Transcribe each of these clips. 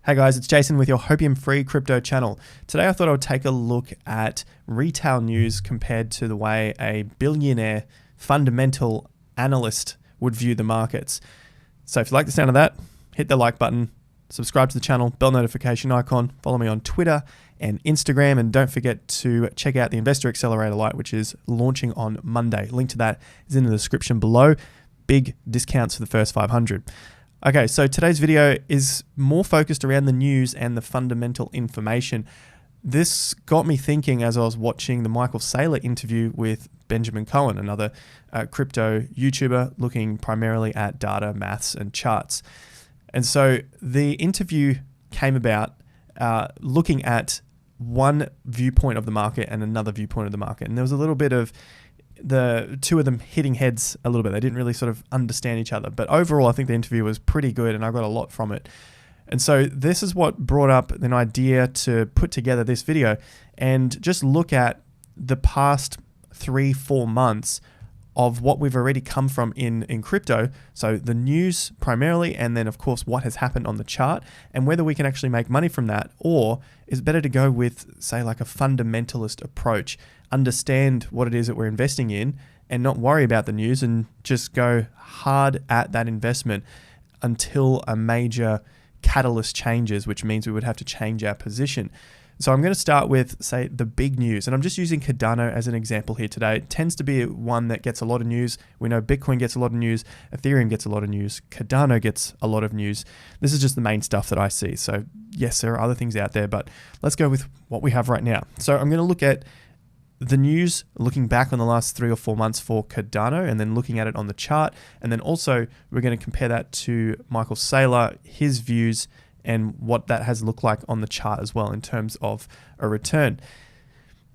Hey guys, it's Jason with your Hopium Free Crypto channel. Today I thought I would take a look at retail news compared to the way a billionaire fundamental analyst would view the markets. So if you like the sound of that, hit the like button, subscribe to the channel, bell notification icon, follow me on Twitter and Instagram, and don't forget to check out the Investor Accelerator Lite, which is launching on Monday. Link to that is in the description below. Big discounts for the first 500. Okay, so today's video is more focused around the news and the fundamental information. This got me thinking as I was watching the Michael Saylor interview with Benjamin Cohen, another crypto YouTuber looking primarily at data, maths, and charts. And so the interview came about looking at one viewpoint of the market and another viewpoint of the market. And there was a little bit of the two of them hitting heads a little bit. They didn't really sort of understand each other. But overall, I think the interview was pretty good and I got a lot from it. And so this is what brought up an idea to put together this video and just look at the past 3-4 months of what we've already come from in crypto. So the news primarily, and then of course what has happened on the chart and whether we can actually make money from that, or is it better to go with, say, like a fundamentalist approach, understand what it is that we're investing in and not worry about the news and just go hard at that investment until a major catalyst changes, which means we would have to change our position. So I'm going to start with, say, the big news, and I'm just using Cardano as an example here today. It tends to be one that gets a lot of news. We know Bitcoin gets a lot of news, Ethereum gets a lot of news, Cardano gets a lot of news. This is just the main stuff that I see. So yes, there are other things out there, but let's go with what we have right now. So I'm going to look at the news looking back on the last 3 or 4 months for Cardano, and then looking at it on the chart. And then also we're going to compare that to Michael Saylor, his views, and what that has looked like on the chart as well in terms of a return.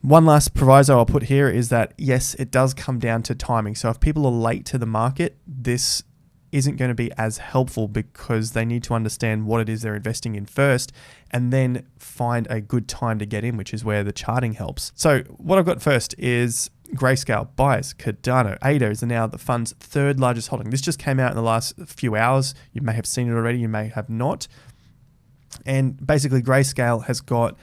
One last proviso I'll put here is that, yes, it does come down to timing. So if people are late to the market, this isn't going to be as helpful because they need to understand what it is they're investing in first and then find a good time to get in, which is where the charting helps. So what I've got first is Grayscale buys Cardano. ADA is now the fund's third largest holding. This just came out in the last few hours. You may have seen it already, you may have not. And basically Grayscale has got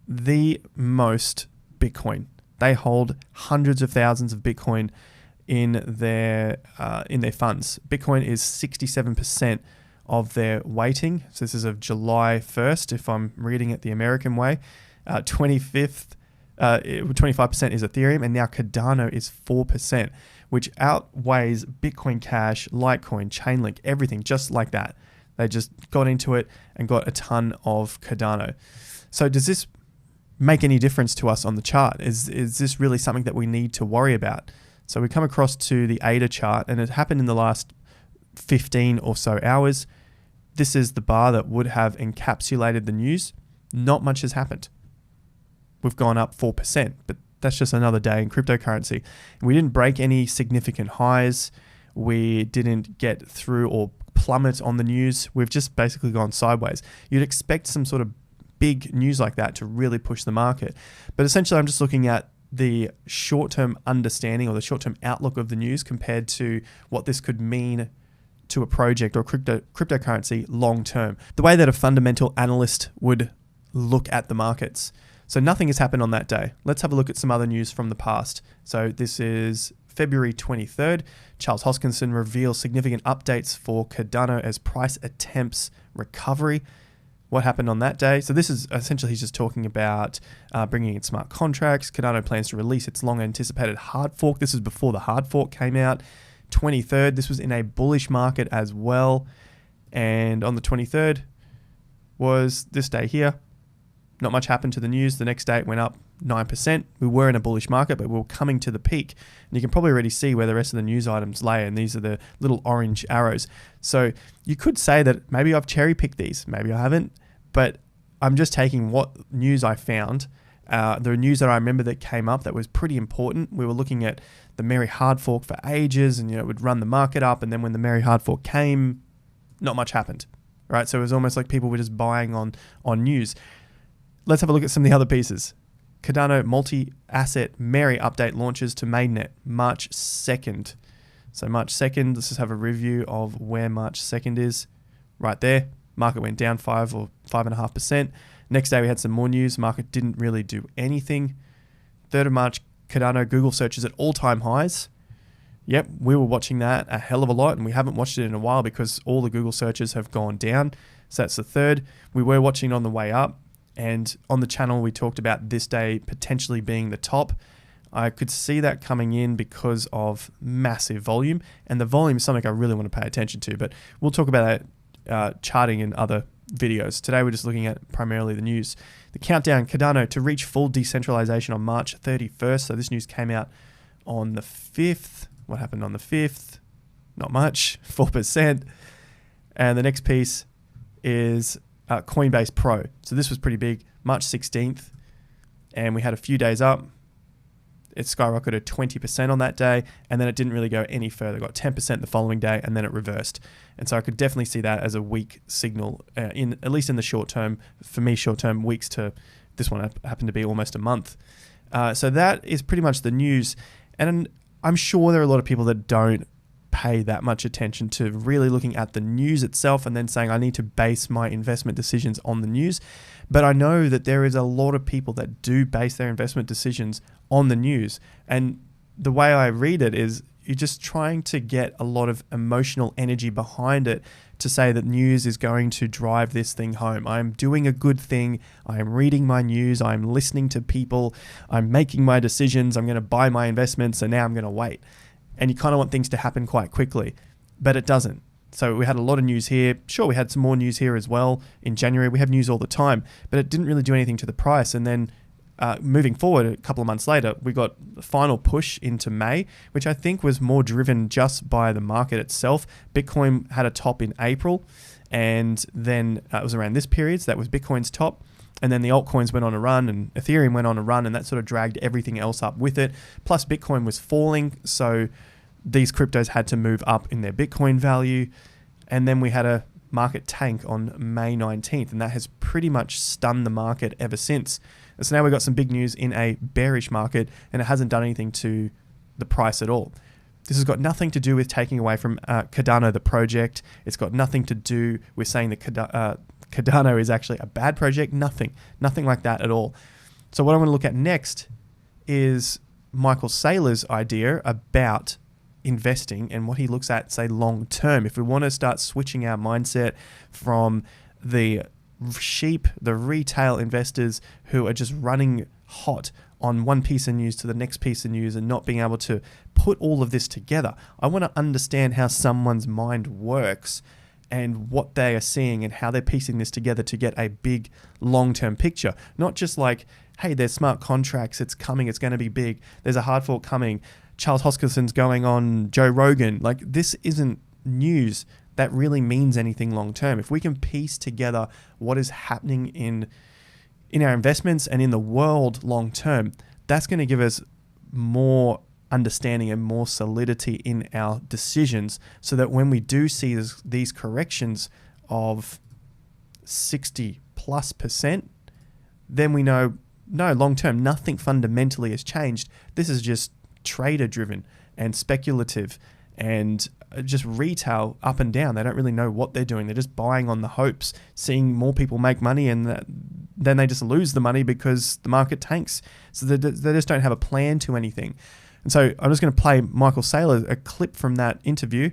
the most Bitcoin. They hold hundreds of thousands of Bitcoin in their funds. Bitcoin is 67% of their weighting. So this is of July 1st, if I'm reading it the American way. 25% is Ethereum, and now Cardano is 4%, which outweighs Bitcoin Cash, Litecoin, Chainlink, everything just like that. They just got into it and got a ton of Cardano. So does this make any difference to us on the chart? Is this really something that we need to worry about? So we come across to the ADA chart, and it happened in the last 15 or so hours. This is the bar that would have encapsulated the news. Not much has happened. We've gone up 4%, but that's just another day in cryptocurrency. We didn't break any significant highs. We didn't get through or plummet on the news. We've just basically gone sideways. You'd expect some sort of big news like that to really push the market. But essentially, I'm just looking at the short-term understanding or the short-term outlook of the news compared to what this could mean to a project or cryptocurrency long-term. The way that a fundamental analyst would look at the markets. So nothing has happened on that day. Let's have a look at some other news from the past. So this is February 23rd, Charles Hoskinson reveals significant updates for Cardano as price attempts recovery. What happened on that day? So this is essentially, he's just talking about bringing in smart contracts. Cardano plans to release its long anticipated hard fork. This is before the hard fork came out. 23rd, this was in a bullish market as well. And on the 23rd was this day here. Not much happened to the news. The next day it went up 9%. We were in a bullish market, but we were coming to the peak. And you can probably already see where the rest of the news items lay, and these are the little orange arrows. So you could say that maybe I've cherry picked these, maybe I haven't, but I'm just taking what news I found. The news that I remember that came up that was pretty important. We were looking at the Merry hard fork for ages, and it would run the market up. And then when the Merry hard fork came, not much happened, right? So it was almost like people were just buying on news. Let's have a look at some of the other pieces. Cardano multi-asset Merry update launches to mainnet March 2nd. So March 2nd, let's just have a review of where March 2nd is. Right there. Market went down 5 or 5.5%. Next day we had some more news. Market didn't really do anything. 3rd of March, Cardano Google searches at all-time highs. Yep, we were watching that a hell of a lot, and we haven't watched it in a while because all the Google searches have gone down. So that's the 3rd. We were watching it on the way up, and on the channel we talked about this day potentially being the top. I could see that coming in because of massive volume, and the volume is something I really want to pay attention to, but we'll talk about that charting in other videos. Today we're just looking at primarily the news. The countdown, Cardano to reach full decentralization on March 31st. So this news came out on the 5th. What happened on the 5th? Not much, 4%. And the next piece is Coinbase Pro. So this was pretty big, March 16th. And we had a few days up. It skyrocketed 20% on that day, and then it didn't really go any further. It got 10% the following day, and then it reversed. And so I could definitely see that as a weak signal, in at least in the short term. For me, short term, weeks to this one happened to be almost a month. So that is pretty much the news. And I'm sure there are a lot of people that don't pay that much attention to really looking at the news itself and then saying, I need to base my investment decisions on the news. But I know that there is a lot of people that do base their investment decisions on the news. And the way I read it is you're just trying to get a lot of emotional energy behind it to say that news is going to drive this thing home. I'm doing a good thing. I'm reading my news. I'm listening to people. I'm making my decisions. I'm going to buy my investments, and now I'm going to wait. And you kind of want things to happen quite quickly, but it doesn't. So we had a lot of news here. Sure, we had some more news here as well. In January, we have news all the time, but it didn't really do anything to the price. And then moving forward, a couple of months later, we got the final push into May, which I think was more driven just by the market itself. Bitcoin had a top in April, and then it was around this period. So that was Bitcoin's top. And then the altcoins went on a run, and Ethereum went on a run, and that sort of dragged everything else up with it. Plus Bitcoin was falling, so these cryptos had to move up in their Bitcoin value. And then we had a market tank on May 19th, and that has pretty much stunned the market ever since. And so now we've got some big news in a bearish market, and it hasn't done anything to the price at all. This has got nothing to do with taking away from Cardano, the project. It's got nothing to do with saying that Cardano is actually a bad project. Nothing like that at all. So what I want to look at next is Michael Saylor's idea about investing and what he looks at, say, long term. If we want to start switching our mindset from the sheep, the retail investors who are just running hot on one piece of news to the next piece of news and not being able to put all of this together. I want to understand how someone's mind works and what they are seeing and how they're piecing this together to get a big long-term picture. Not just like, hey, there's smart contracts, it's coming, it's going to be big, there's a hard fork coming, Charles Hoskinson's going on Joe Rogan. Like, this isn't news that really means anything long-term. If we can piece together what is happening in our investments and in the world long-term, that's going to give us more understanding and more solidity in our decisions, so that when we do see these corrections of 60+%, then we know, no, long term, nothing fundamentally has changed. This is just trader driven and speculative and just retail up and down. They don't really know what they're doing. They're just buying on the hopes, seeing more people make money, and then they just lose the money because the market tanks. So they just don't have a plan to anything. And so I'm just going to play Michael Saylor, a clip from that interview,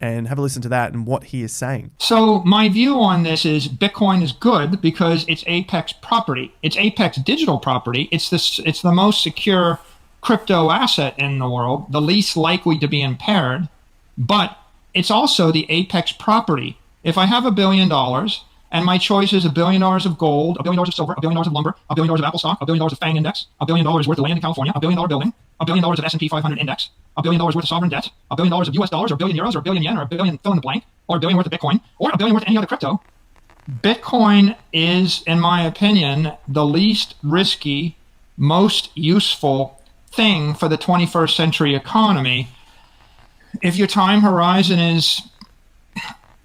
and have a listen to that and what he is saying. So my view on this is Bitcoin is good because it's Apex property. It's Apex digital property. It's the most secure crypto asset in the world, the least likely to be impaired, but it's also the Apex property. If I have $1 billion and my choice is $1 billion of gold, $1 billion of silver, $1 billion of lumber, $1 billion of Apple stock, $1 billion of FANG index, $1 billion worth of land in California, $1 billion building, $1 billion of S&P 500 index, $1 billion worth of sovereign debt, $1 billion of US dollars, or $1 billion euros, or $1 billion yen, or $1 billion fill in the blank, or $1 billion worth of Bitcoin, or $1 billion worth of any other crypto. Bitcoin is, in my opinion, the least risky, most useful thing for the 21st century economy. If your time horizon is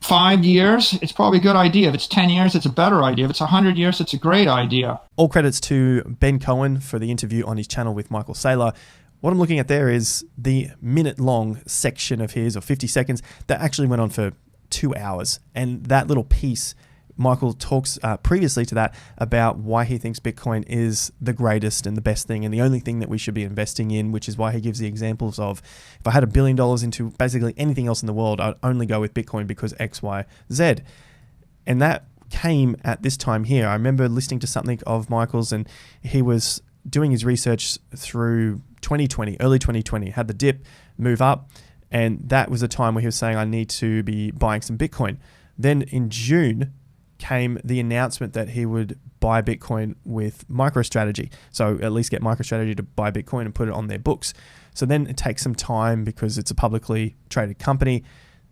5 years, it's probably a good idea. If it's 10 years, it's a better idea. If it's 100 years, it's a great idea. All credits to Ben Cohen for the interview on his channel with Michael Saylor. What I'm looking at there is the minute-long section of his, or 50 seconds, that actually went on for 2 hours. And that little piece, Michael talks previously to that about why he thinks Bitcoin is the greatest and the best thing and the only thing that we should be investing in, which is why he gives the examples of, if I had $1 billion into basically anything else in the world, I'd only go with Bitcoin because X, Y, Z. And that came at this time here. I remember listening to something of Michael's, and he was doing his research through 2020, early 2020, had the dip move up. And that was a time where he was saying, I need to be buying some Bitcoin. Then in June came the announcement that he would buy Bitcoin with MicroStrategy. So at least get MicroStrategy to buy Bitcoin and put it on their books. So then it takes some time because it's a publicly traded company.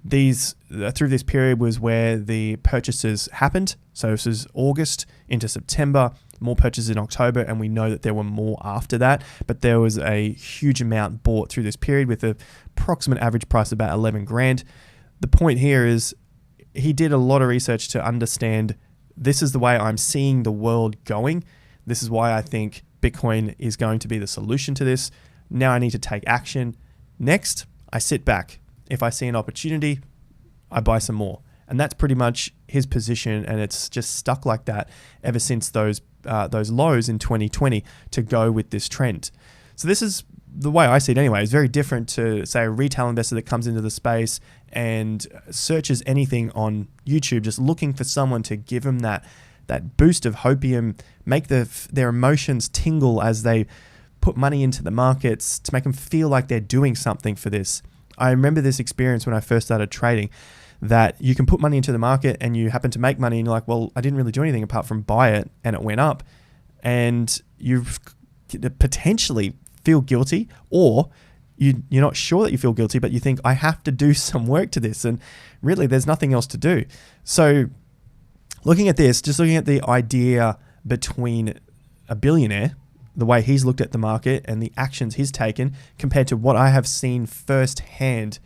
Through this period was where the purchases happened. So this is August into September, more purchases in October, and we know that there were more after that. But there was a huge amount bought through this period with an approximate average price of about 11 grand. The point here is he did a lot of research to understand, this is the way I'm seeing the world going. This is why I think Bitcoin is going to be the solution to this. Now I need to take action. Next, I sit back. If I see an opportunity, I buy some more. And that's pretty much his position, and it's just stuck like that ever since those lows in 2020 to go with this trend. So this is the way I see it anyway. It's very different to, say, a retail investor that comes into the space and searches anything on YouTube, just looking for someone to give them that boost of hopium, make their emotions tingle as they put money into the markets, to make them feel like they're doing something for this. I remember this experience when I first started trading, that you can put money into the market and you happen to make money and you're like, well, I didn't really do anything apart from buy it and it went up. And you potentially feel guilty, or you're not sure that you feel guilty, but you think, I have to do some work to this. And really, there's nothing else to do. So looking at this, just looking at the idea between a billionaire, the way he's looked at the market and the actions he's taken compared to what I have seen firsthand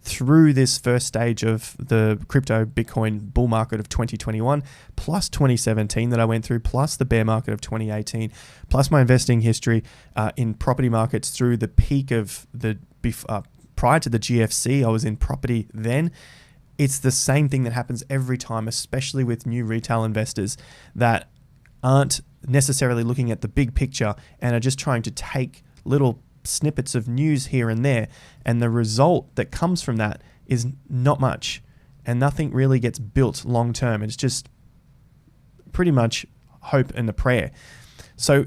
through this first stage of the crypto Bitcoin bull market of 2021, plus 2017 that I went through, plus the bear market of 2018, plus my investing history in property markets through the peak of prior to the GFC. I was in property then. It's the same thing that happens every time, especially with new retail investors that aren't necessarily looking at the big picture and are just trying to take little snippets of news here and there, and the result that comes from that is not much, and nothing really gets built long term. It's just pretty much hope and a prayer. So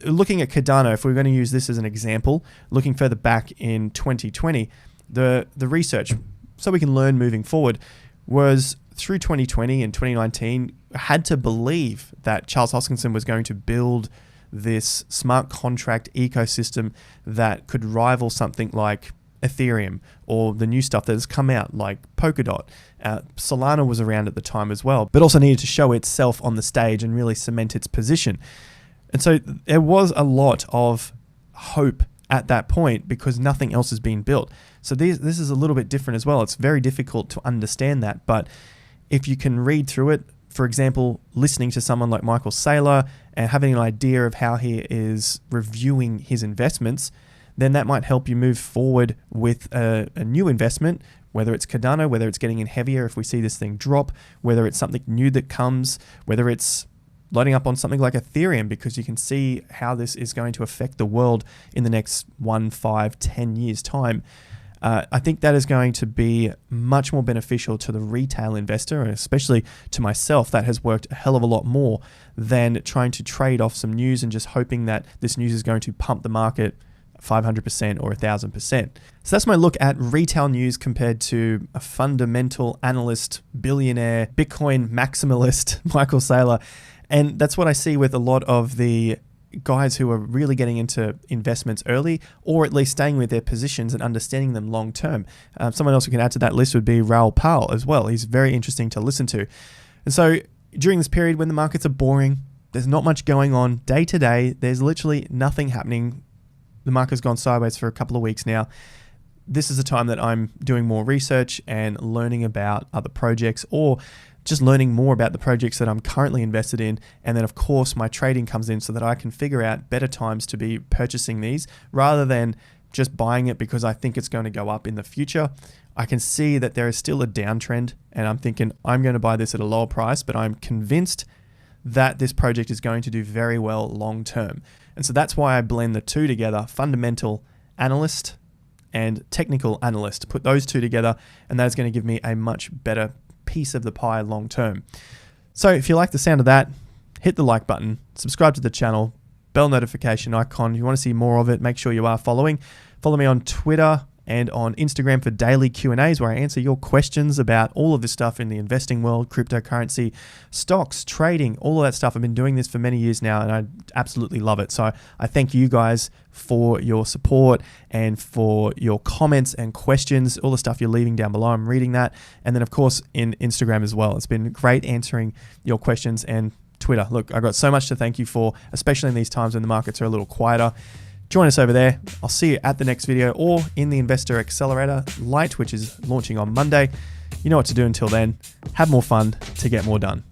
looking at Cardano, if we're going to use this as an example, looking further back in 2020, the research, so we can learn moving forward, was through 2020 and 2019, had to believe that Charles Hoskinson was going to build this smart contract ecosystem that could rival something like Ethereum or the new stuff that has come out like Polkadot. Solana was around at the time as well, but also needed to show itself on the stage and really cement its position. And so there was a lot of hope at that point because nothing else has been built. So this is a little bit different as well. It's very difficult to understand that, but if you can read through it, for example, listening to someone like Michael Saylor and having an idea of how he is reviewing his investments, then that might help you move forward with a new investment, whether it's Cardano, whether it's getting in heavier if we see this thing drop, whether it's something new that comes, whether it's loading up on something like Ethereum, because you can see how this is going to affect the world in the next 1, 5, 10 years' time. I think that is going to be much more beneficial to the retail investor, and especially to myself. That has worked a hell of a lot more than trying to trade off some news and just hoping that this news is going to pump the market 500% or 1,000%. So that's my look at retail news compared to a fundamental analyst, billionaire, Bitcoin maximalist, Michael Saylor. And that's what I see with a lot of the guys who are really getting into investments early, or at least staying with their positions and understanding them long term. Someone else who can add to that list would be Raoul Pal as well. He's very interesting to listen to. And so during this period when the markets are boring, there's not much going on day to day, there's literally nothing happening. The market's gone sideways for a couple of weeks now. This is a time that I'm doing more research and learning about other projects, or just learning more about the projects that I'm currently invested in. And then of course my trading comes in so that I can figure out better times to be purchasing these, rather than just buying it because I think it's going to go up in the future. I can see that there is still a downtrend, and I'm thinking I'm going to buy this at a lower price, but I'm convinced that this project is going to do very well long term. And so that's why I blend the two together, fundamental analyst and technical analyst. Put those two together, and that's going to give me a much better piece of the pie long term. So if you like the sound of that, hit the like button, subscribe to the channel, bell notification icon. If you want to see more of it, make sure you are following. Follow me on Twitter and on Instagram for daily Q&As where I answer your questions about all of this stuff in the investing world, cryptocurrency, stocks, trading, all of that stuff. I've been doing this for many years now and I absolutely love it. So I thank you guys for your support and for your comments and questions, all the stuff you're leaving down below. I'm reading that. And then of course in Instagram as well. It's been great answering your questions, and Twitter. Look, I've got so much to thank you for, especially in these times when the markets are a little quieter. Join us over there. I'll see you at the next video or in the Investor Accelerator Lite, which is launching on Monday. You know what to do until then. Have more fun to get more done.